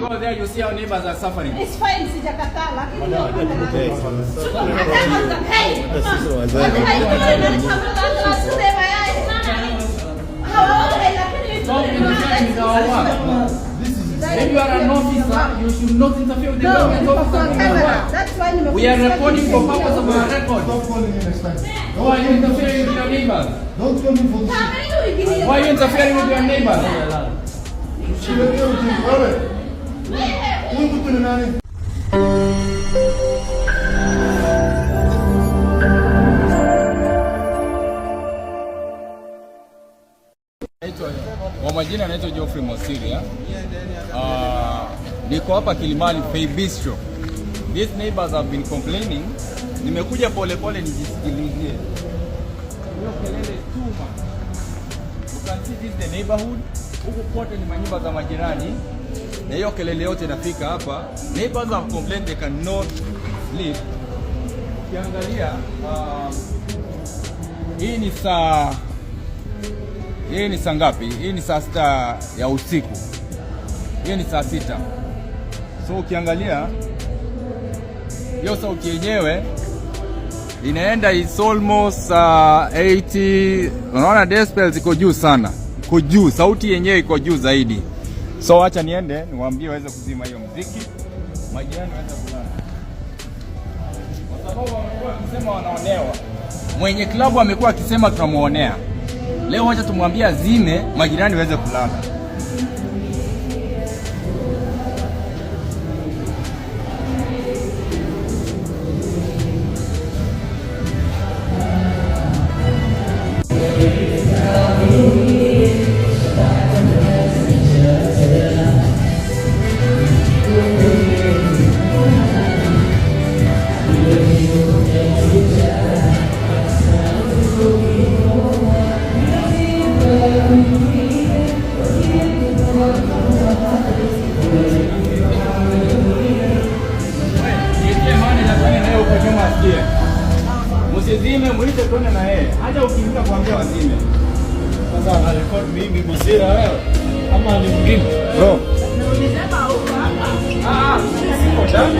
go there, you see our neighbors are suffering. It's fine, sijakataa, lakini if you are an officer, you should not interfere with the government officer. That's why we are recording for purpose of our record. Don't call me next time. Why are you interfering with your neighbors? Don't call me for this. Why are you interfering with your neighbors? Kwa majina anaitwa Geoffrey Mosiria. Niko hapa Kilimani Pay Bistro. These neighbors have been complaining. Nimekuja pole pole nijisikilizie. Hiyo kelele too much. You can see this the neighborhood. Huku kote ni manyumba za majirani. Na hiyo kelele yote inafika hapa. Neighbors have complained they cannot sleep. Ukiangalia hii ni saa ngapi? Hii ni saa 6 ya usiku. Hii ni saa 6. So ukiangalia hiyo sauti yenyewe inaenda is almost 80. Unaona decibels iko juu sana. Iko juu, sauti yenyewe iko juu zaidi. So acha niende niwaambie waweze kuzima hiyo muziki. Majirani waweze kulala. Kwa sababu wamekuwa wakisema wanaonewa. Mwenye klabu amekuwa akisema tunamuonea. Leo acha tumwambie azime majirani waweze kulala. Msizime muite tuone na yeye. Acha ukiingia kuambia wazime. Sasa ana record mimi Mosiria wewe. Ama ni mwingine? Bro. Unasema huko hapa. Siko ndani.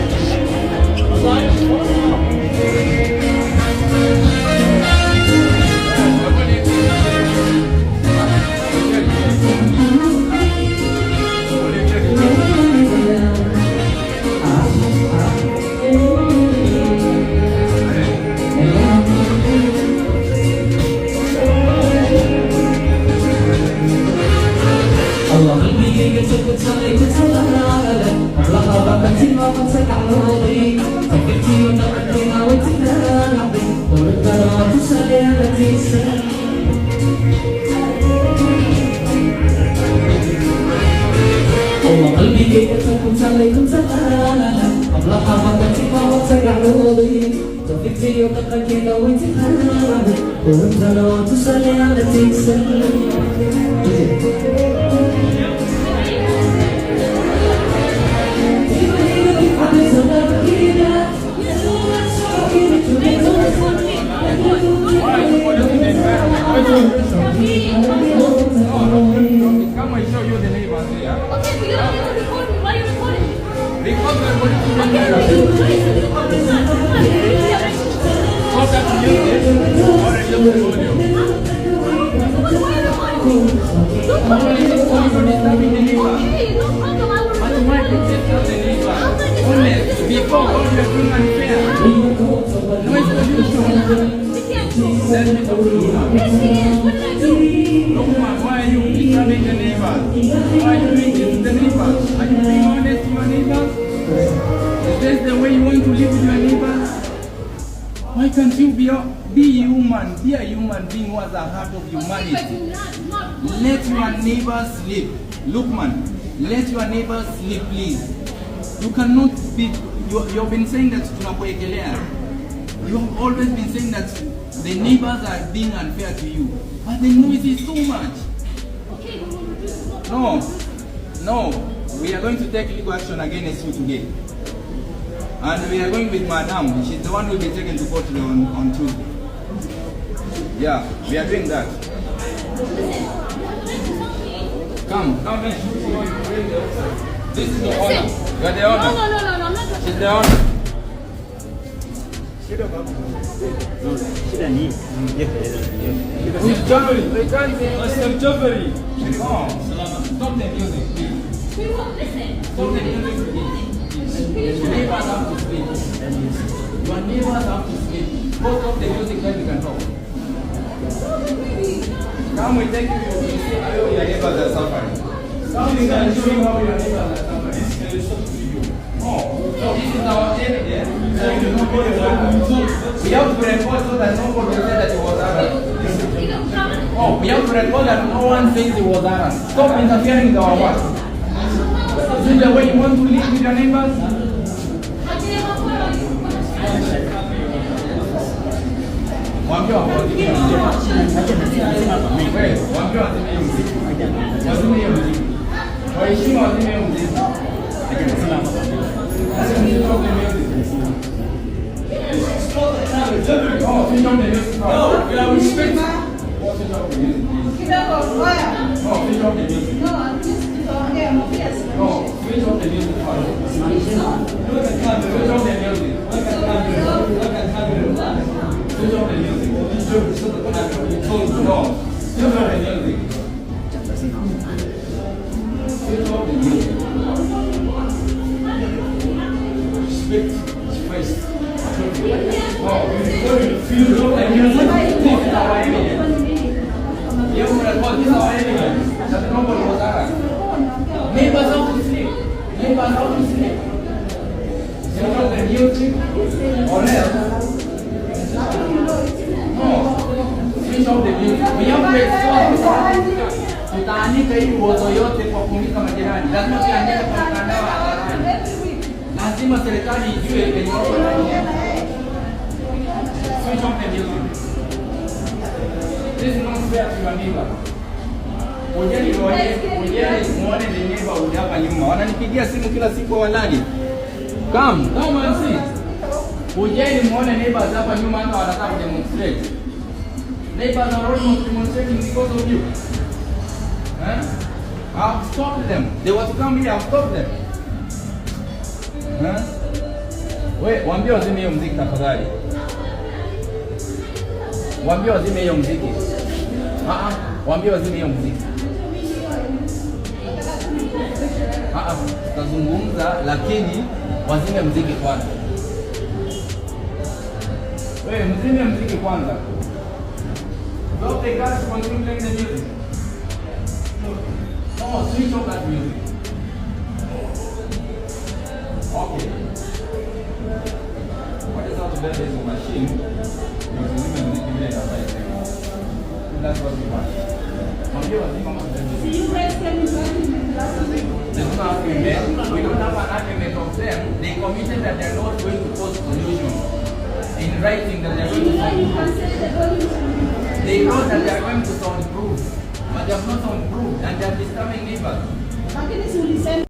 Come I show you the neighbors here. Okay, but you don't need to record me. Why are you recording me? Because we're going to do Okay, but you don't need to record me. so that you use this or a little audio. Why are you recording me? Don't I'm only disturbing the neighbor. Okay, no problem. I will But record why did you disturb the neighbor? Honest, before all you are doing unfair. Noise pollution. Let me talk to you now. Look man, why are you disturbing the neighbors? Why are you doing this to the neighbors? Are you being honest to your neighbors? Is this the way you want to live with your neighbors? Why can't you be human? Be a human being who has a heart of humanity. Let your neighbors sleep. Look man, let your neighbors sleep please. You cannot be, you've been saying that tunakuekelea. You have always been saying that the neighbors are being unfair to you. But the noise is too much. No, we are going to take legal action against you today. And we are going with Madam. She's the one who will be taken to court on Tuesday. Yeah, we are doing that. Come in. This is the owner. You are the owner. No, I'm not talking. She's the owner. Who's Geoffrey? We can't say Mr. Geoffrey. Oh, stop the music, please. We won't listen. Stop the music, please. Your neighbors have to sleep. Your neighbors have to sleep. Go stop the music then we can talk. Come, we take you. You see how your neighbors are suffering. Come, we can show you how your neighbors are suffering. This is up to you. Oh, so this is our evidence. We have to report so that nobody will say that it was harassed. Oh, we have to report that no one thinks it was harassed. Stop interfering with our work. Is this the way you want to live with your neighbors? Waambie wazime hiyo muziki. Waheshimu wazime hiyo muziki. Oh, switch on the music. No, we are respect. Oh, switch off the music, please. Oh, switch off the music. No, switch off the music. Switch off the music. Switch off the music. No, switch off the music. Switch off the music. Respect first. Oh, you look like you're not our evidence. You report this our evidence that nobody was harassed. Neighbors have to sleep. Neighbors have to sleep. Switch off the music or else. No, switch off the music. We have to expose. Tutaanika hii uozo yote kwa kumulika majirani. Lazima tuandike kwa mtandao hadharani. Lazima serikali ijue penye wako ndani. Switch off the music. This is not fair to your neighbor. Ujeni muone the neighbor hapa nyuma. Wananipigia simu kila siku walali. Come and see. Ujeni muone neighbors hapa nyuma hata wanataka kudemonstrate. Neighbors are almost demonstrating because of you. I've stopped them. They were to come here, I've stopped them. Waambie wazime hiyo muziki tafadhali. Waambie wazime hiyo muziki. Waambie wazime hiyo muziki. Tutazungumza lakini wazime muziki kwanza. Mzime muziki kwanza. Stop the guys continue playing the music. No, switch off that music. Okay. What is out there is a machine. That's what we want. See you guys can be There's no agreement. We don't have an agreement of them. They committed that they're not going to cause pollution. In writing that they're going to soundproof. They know that they are going to soundproof, but they have not soundproof and they are disturbing neighbors.